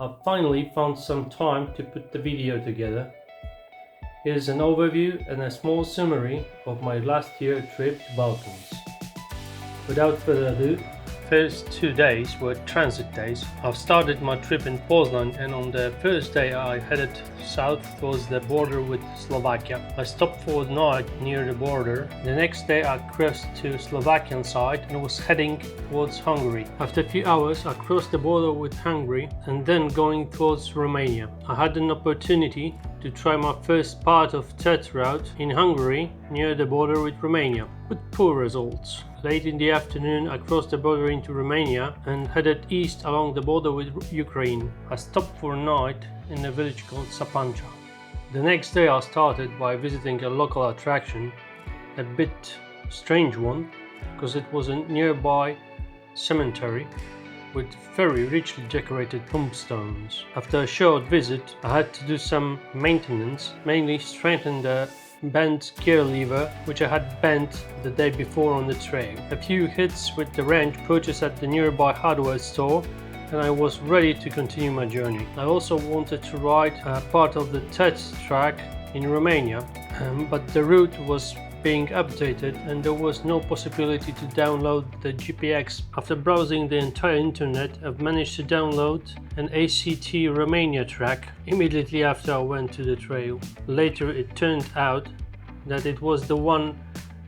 I finally found some time to put the video together. Here's an overview and a small summary of my last year trip to Balkans. Without further ado, first 2 days were transit days. I've started my trip in Poznan, and on the first day I headed south towards the border with Slovakia. I stopped for the night near the border. The next day I crossed to Slovakian side and was heading towards Hungary. After a few hours I crossed the border with Hungary and then going towards Romania. I had an opportunity to try my first part of TET route in Hungary near the border with Romania, with poor results. Late in the afternoon I crossed the border into Romania and headed east along the border with Ukraine. I stopped for a night in a village called Sapancha. The next day I started by visiting a local attraction, a bit strange one, because it was a nearby cemetery with very richly decorated tombstones. After a short visit, I had to do some maintenance, mainly strengthen the bent gear lever which I had bent the day before on the trail. A few hits with the wrench purchased at the nearby hardware store, and I was ready to continue my journey. I also wanted to ride a part of the TET track in Romania, but the route was being updated and there was no possibility to download the GPX. After browsing the entire internet, I've managed to download an ACT Romania track immediately after I went to the trail. Later it turned out that it was the one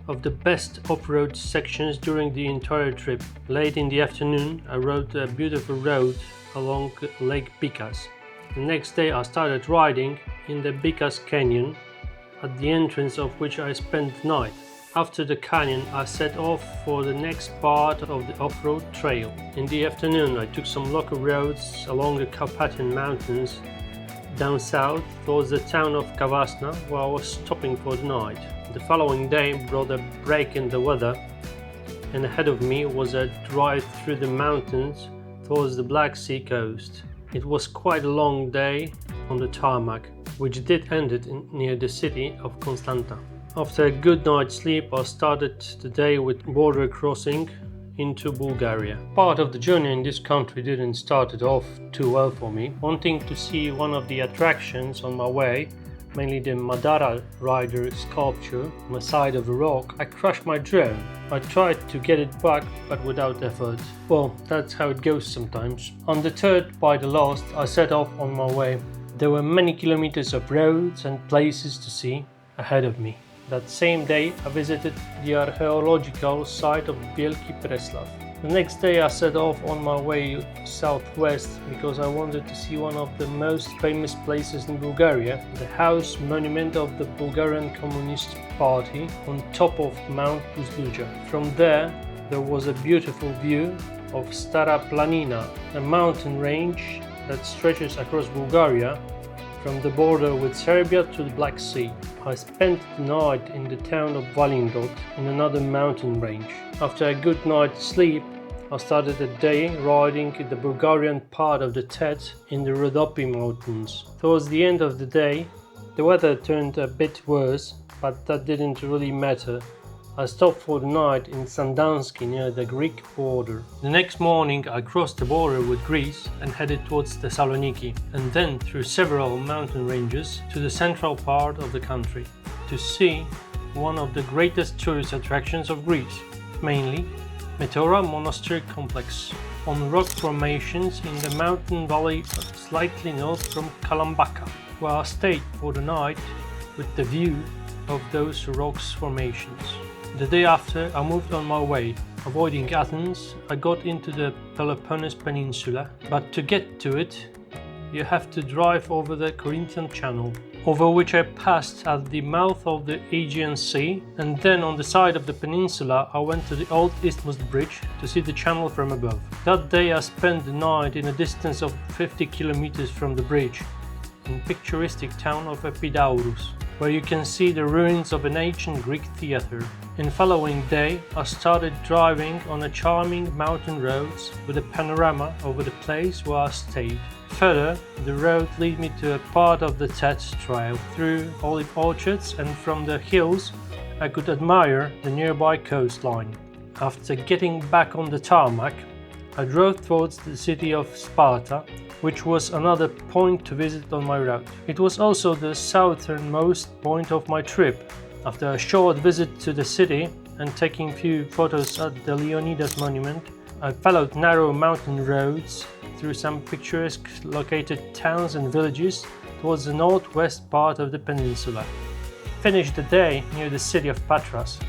of the best off-road sections during the entire trip. Late in the afternoon I rode a beautiful road along Lake Bicas. The next day I started riding in the Bicas Canyon, at the entrance of which I spent the night. After the canyon I set off for the next part of the off-road trail. In the afternoon I took some local roads along the Carpathian Mountains down south towards the town of Kavasna, where I was stopping for the night. The following day brought a break in the weather, and ahead of me was a drive through the mountains towards the Black Sea coast. It was quite a long day on the tarmac, which did end it near the city of Constanta. After a good night's sleep I started the day with border crossing into Bulgaria. Part of the journey in this country didn't start it off too well for me. Wanting to see one of the attractions on my way, mainly the Madara rider sculpture on the side of a rock, I crashed my drone. I tried to get it back, but without effort. Well, that's how it goes sometimes. Undeterred by the loss, I set off on my way. There were many kilometers of roads and places to see ahead of me. That same day I visited the archaeological site of Wielki Preslav. The next day I set off on my way southwest because I wanted to see one of the most famous places in Bulgaria, the house monument of the Bulgarian Communist Party on top of Mount Buzluja. From there was a beautiful view of Stara Planina, a mountain range that stretches across Bulgaria from the border with Serbia to the Black Sea. I spent the night in the town of Valingot in another mountain range. After a good night's sleep, I started the day riding the Bulgarian part of the TET in the Rhodope Mountains. Towards the end of the day, the weather turned a bit worse, but that didn't really matter. I stopped for the night in Sandanski near the Greek border. The next morning I crossed the border with Greece and headed towards Thessaloniki, and then through several mountain ranges to the central part of the country to see one of the greatest tourist attractions of Greece, mainly Meteora Monastery Complex, on rock formations in the mountain valley slightly north from Kalambaka, where I stayed for the night with the view of those rocks formations. The day after I moved on my way. Avoiding Athens, I got into the Peloponnese Peninsula, but to get to it you have to drive over the Corinthian Channel, over which I passed at the mouth of the Aegean Sea, and then on the side of the peninsula I went to the old Isthmus Bridge to see the channel from above. That day I spent the night in a distance of 50 kilometers from the bridge, in picturesque town of Epidaurus, where you can see the ruins of an ancient Greek theatre. In following day I started driving on a charming mountain roads with a panorama over the place where I stayed. Further, the road led me to a part of the TET trail through olive orchards, and from the hills I could admire the nearby coastline. After getting back on the tarmac, I drove towards the city of Sparta, which was another point to visit on my route. It was also the southernmost point of my trip. After a short visit to the city and taking few photos at the Leonidas monument, I followed narrow mountain roads through some picturesque located towns and villages towards the northwest part of the peninsula. Finished the day near the city of Patras.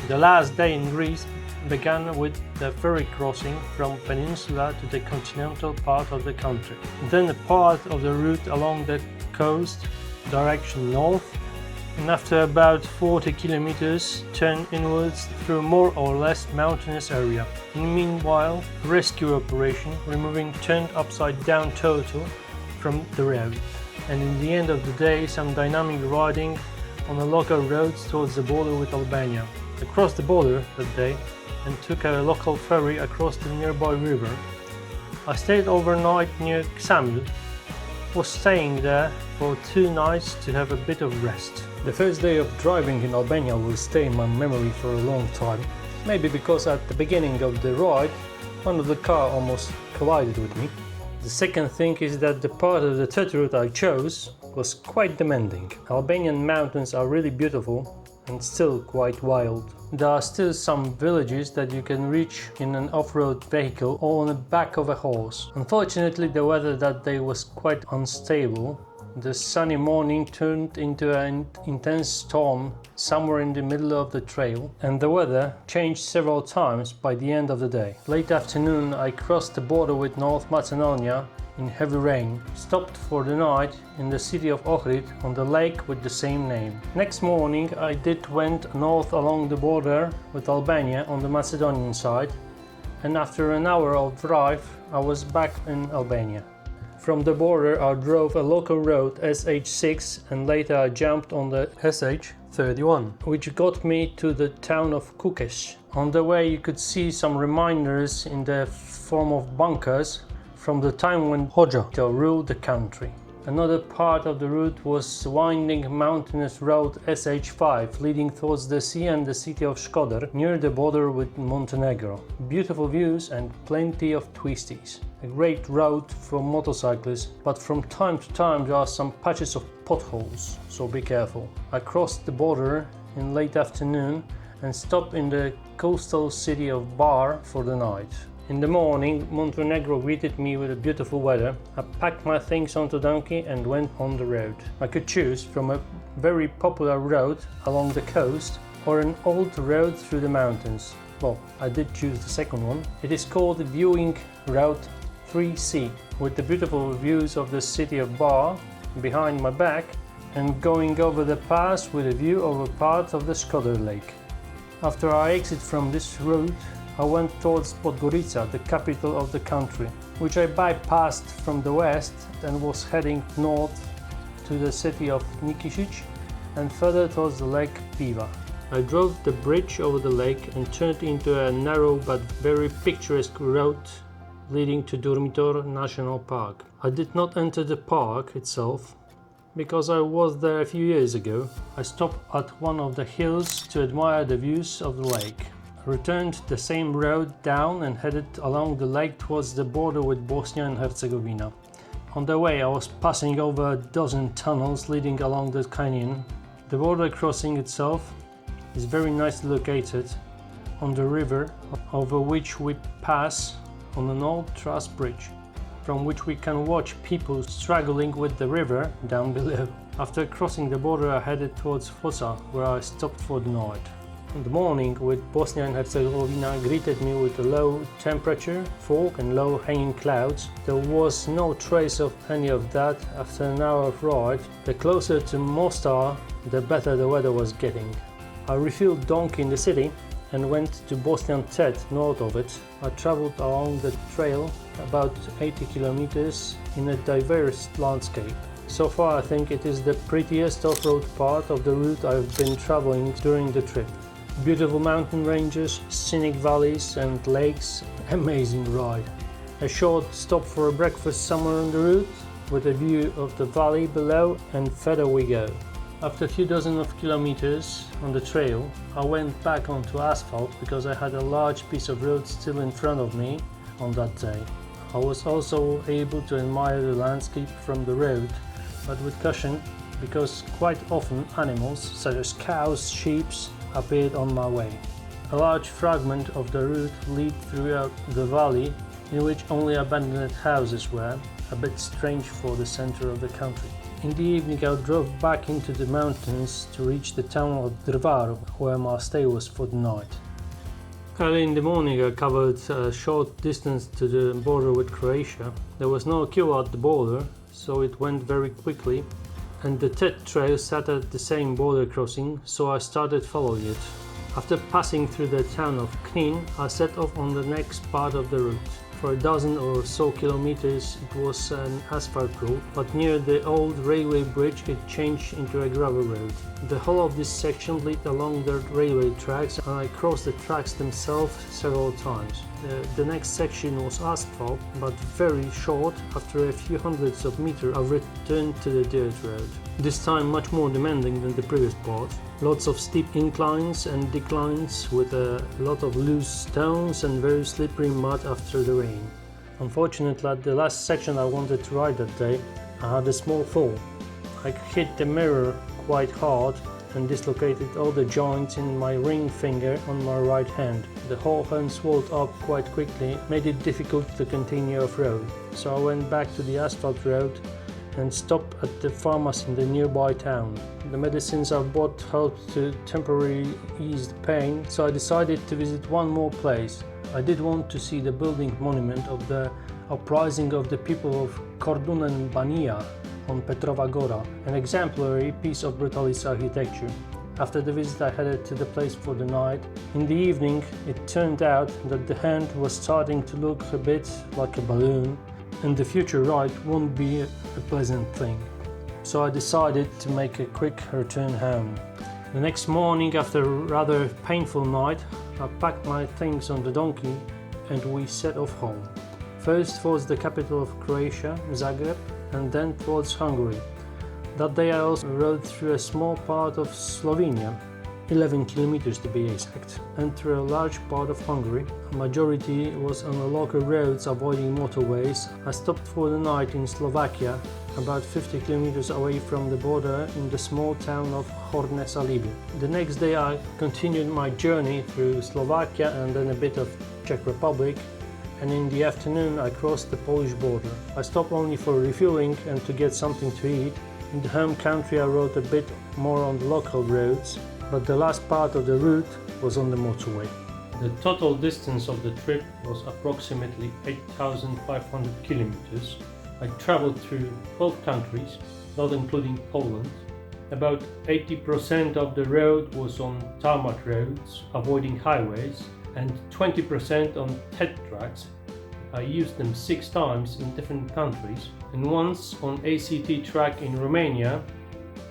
The last day in Greece began with the ferry crossing from peninsula to the continental part of the country. Then a part of the route along the coast, direction north, and after about 40 kilometers turn inwards through a more or less mountainous area. Meanwhile, rescue operation removing turned upside down total from the road. And in the end of the day, some dynamic riding on the local roads towards the border with Albania. I crossed the border that day and took a local ferry across the nearby river. I stayed overnight near Ksamil, was staying there for 2 nights to have a bit of rest. The first day of driving in Albania will stay in my memory for a long time, maybe because at the beginning of the ride, one of the car almost collided with me. The second thing is that the part of the third route I chose was quite demanding. Albanian mountains are really beautiful and still quite wild. There are still some villages that you can reach in an off-road vehicle or on the back of a horse. Unfortunately, the weather that day was quite unstable. The sunny morning turned into an intense storm somewhere in the middle of the trail, and the weather changed several times by the end of the day. Late afternoon, I crossed the border with North Macedonia in heavy rain, stopped for the night in the city of Ohrid on the lake with the same name. Next morning I went north along the border with Albania on the Macedonian side, and after an hour of drive I was back in Albania. From the border I drove a local road SH6 and later I jumped on the SH31, which got me to the town of Kukes. On the way you could see some reminders in the form of bunkers from the time when Hoxha ruled the country. Another part of the route was winding mountainous road SH5 leading towards the sea and the city of Shkodër near the border with Montenegro. Beautiful views and plenty of twisties. A great road for motorcyclists, but from time to time there are some patches of potholes, so be careful. I crossed the border in late afternoon and stopped in the coastal city of Bar for the night. In the morning, Montenegro greeted me with a beautiful weather. I packed my things onto donkey and went on the road. I could choose from a very popular road along the coast or an old road through the mountains. Well, I did choose the second one. It is called the Viewing Route 3C, with the beautiful views of the city of Bar behind my back and going over the pass with a view of a part of the Shkodër Lake. After I exit from this route, I went towards Podgorica, the capital of the country, which I bypassed from the west and was heading north to the city of Nikšić and further towards the lake Piva. I drove the bridge over the lake and turned into a narrow but very picturesque road leading to Durmitor National Park. I did not enter the park itself because I was there a few years ago. I stopped at one of the hills to admire the views of the lake. Returned the same road down and headed along the lake towards the border with Bosnia and Herzegovina. On the way I was passing over a dozen tunnels leading along the canyon. The border crossing itself is very nicely located on the river, over which we pass on an old truss bridge, from which we can watch people struggling with the river down below. After crossing the border I headed towards Foča, where I stopped for the night. The morning with Bosnia and Herzegovina greeted me with a low temperature, fog and low hanging clouds. There was no trace of any of that after an hour of ride. The closer to Mostar, the better the weather was getting. I refueled donkey in the city and went to Bosnian Tet north of it. I traveled along the trail about 80 kilometers in a diverse landscape. So far I think it is the prettiest off-road part of the route I've been traveling during the trip. Beautiful mountain ranges, scenic valleys and lakes, amazing ride. A short stop for a breakfast somewhere on the route with a view of the valley below and further we go. After a few dozen of kilometers on the trail, I went back onto asphalt because I had a large piece of road still in front of me on that day. I was also able to admire the landscape from the road, but with caution, because quite often animals such as cows, sheep appeared on my way. A large fragment of the route led throughout the valley, in which only abandoned houses were, a bit strange for the center of the country. In the evening I drove back into the mountains to reach the town of Drvaru, where my stay was for the night. Early in the morning I covered a short distance to the border with Croatia. There was no queue at the border, so it went very quickly, and the TED trail sat at the same border crossing, so I started following it. After passing through the town of Knin, I set off on the next part of the route. For a dozen or so kilometers it was an asphalt road, but near the old railway bridge it changed into a gravel road. The whole of this section led along the railway tracks, and I crossed the tracks themselves several times. The next section was asphalt, but very short. After a few hundreds of meters I returned to the dirt road. This time much more demanding than the previous part. Lots of steep inclines and declines with a lot of loose stones and very slippery mud after the rain. Unfortunately, at the last section I wanted to ride that day, I had a small fall. I hit the mirror quite hard and dislocated all the joints in my ring finger on my right hand. The whole hand swelled up quite quickly, made it difficult to continue off-road. So I went back to the asphalt road and stopped at the pharmacy in the nearby town. The medicines I bought helped to temporarily ease the pain, so I decided to visit one more place. I did want to see the building monument of the uprising of the people of Kordun and Bania on Petrova Gora, an exemplary piece of brutalist architecture. After the visit I headed to the place for the night. In the evening it turned out that the hand was starting to look a bit like a balloon, and the future ride won't be a pleasant thing. So I decided to make a quick return home. The next morning, after a rather painful night, I packed my things on the donkey and we set off home. First towards the capital of Croatia, Zagreb, and then towards Hungary. That day I also rode through a small part of Slovenia, 11 kilometers to be exact, and through a large part of Hungary. A majority was on the local roads avoiding motorways. I stopped for the night in Slovakia, about 50 kilometers away from the border in the small town of Horné Saliby. The next day I continued my journey through Slovakia and then a bit of Czech Republic, and in the afternoon I crossed the Polish border. I stopped only for refueling and to get something to eat. In the home country I rode a bit more on the local roads, but the last part of the route was on the motorway. The total distance of the trip was approximately 8,500 kilometers. I traveled through 12 countries, not including Poland. About 80% of the road was on tarmac roads, avoiding highways, and 20% on TED tracks. I used them 6 times in different countries, and once on ACT track in Romania,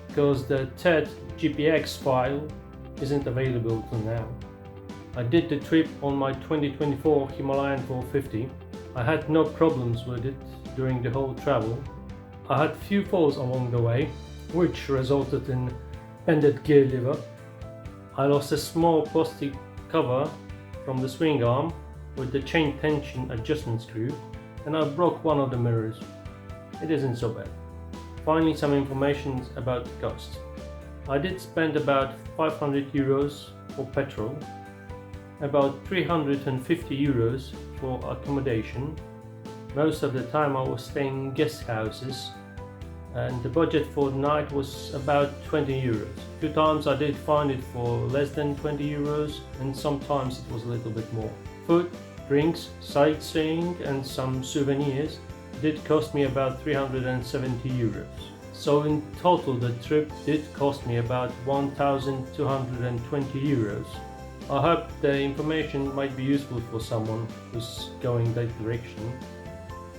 because the TED GPX file isn't available till now. I did the trip on my 2024 Himalayan 450. I had no problems with it during the whole travel. I had few falls along the way, which resulted in bended gear lever. I lost a small plastic cover from the swing arm with the chain tension adjustment screw, and I broke one of the mirrors. It isn't so bad. Finally, some information about the cost. I did spend about 500 euros for petrol, about 350 euros for accommodation. Most of the time I was staying in guest houses, and the budget for the night was about 20 euros. A few times I did find it for less than 20 euros, and sometimes it was a little bit more. Food, drinks, sightseeing and some souvenirs did cost me about 370 euros. So in total the trip did cost me about 1,220 euros. I hope the information might be useful for someone who's going that direction.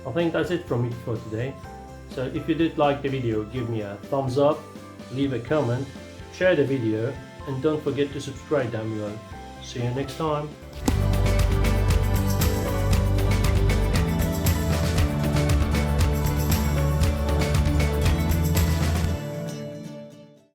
I think that's it from me for today. So if you did like the video, give me a thumbs up, leave a comment, share the video, and don't forget to subscribe down below. See you next time.